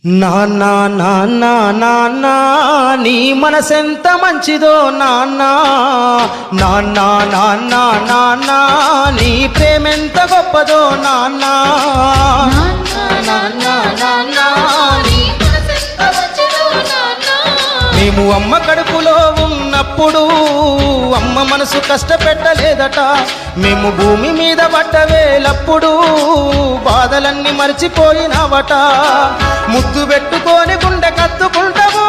నాన్న నాన్న నాన్న నీ మనసెంత మంచిదో నాన్న నాన్న నాన్న నాన్న నీ ప్రేమెంత గొప్పదో నాన్న నాన్న నాన్న నీ మనసెంత మంచిదో నాన్న మేము అమ్మ కడుపులో ఉన్నప్పుడు అమ్మ మనసు కష్టపెట్టలేదట మేము భూమి మీద పడ్డవేలప్పుడు బాధలన్నీ మర్చిపోయినావట ముద్దు పెట్టుకొని గుండె కత్తుకుంటావు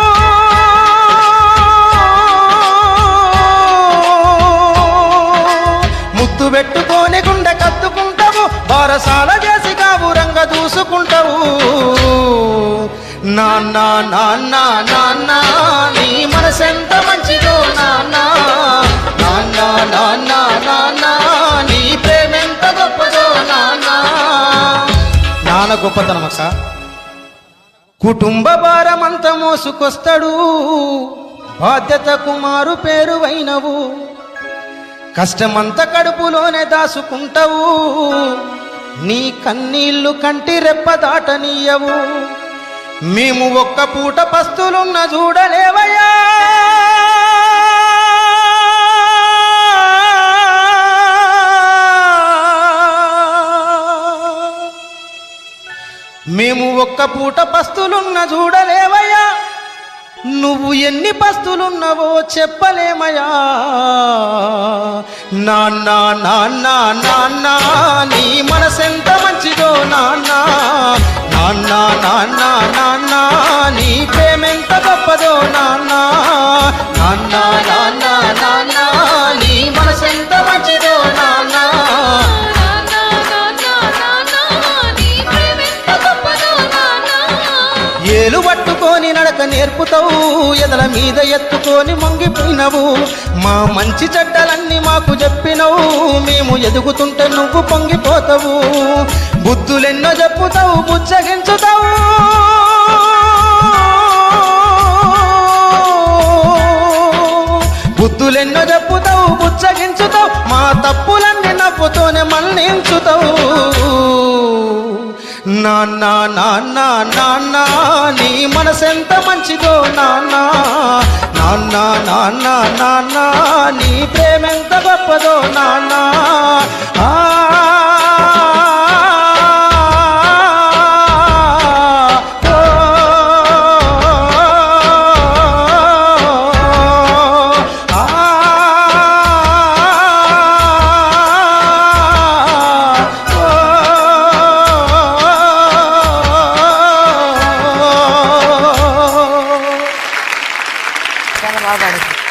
ముద్దు పెట్టుకొని గుండె కత్తుకుంటావు బారసాల చేసి కావురంగ దూసుకుంటావు నాన్న నాన్న నాన్న నీ మనసెంత మంచిదో నాన్న నాన్న నాన్న నాన్న నీ ప్రేమెంత గొప్పదో నాన్న నాన్న గొప్పతనం అక్క కుటుంబ భారమంత మోసుకొస్తాడు బాధ్యత కుమారు పేరువైనవు కష్టమంత కడుపులోనే దాసుకుంటావు నీ కన్నీళ్లు కంటి రెప్ప దాటనీయవు మేము ఒక్క పూట పస్తులున్న చూడలేవయ్యా మేము ఒక్క పూట పస్తులున్న చూడలేవయ్యా నువ్వు ఎన్ని పస్తులున్నావో చెప్పలేమయ్యా నాన్న నాన్న నాన్న నీ మనసెంత మంచిదో నాన్న నాన్న నాన్న నాన్న నీ ప్రేమెంత గొప్పదో నాన్న నాన్న నాన్న నాన్న నీ మనసెంత మంచిదో నాన్న ఏలు పట్టుకొని నడక నేర్పుతావు ఎదల మీద ఎత్తుకొని మొంగిపోయినవు మా మంచి చెడ్డలన్నీ మాకు చెప్పినవు మేము ఎదుగుతుంటే నువ్వు పొంగిపోతావు బుద్ధులెన్నో చెప్పుతావు బుచ్చగించుతావు బుద్ధులెన్నో చెప్పుతావు బుచ్చగించుతావు మా తప్పులన్నీ నవ్వుతోనే మన్నించుతావు నాన్న నాన్న నాన్న నీ మనసెంత మంచిదో నాన్న నాన్న నాన్న నాన్న నీ ప్రేమెంత గొప్పదో నాన్న చాలా బాగా పాడారు.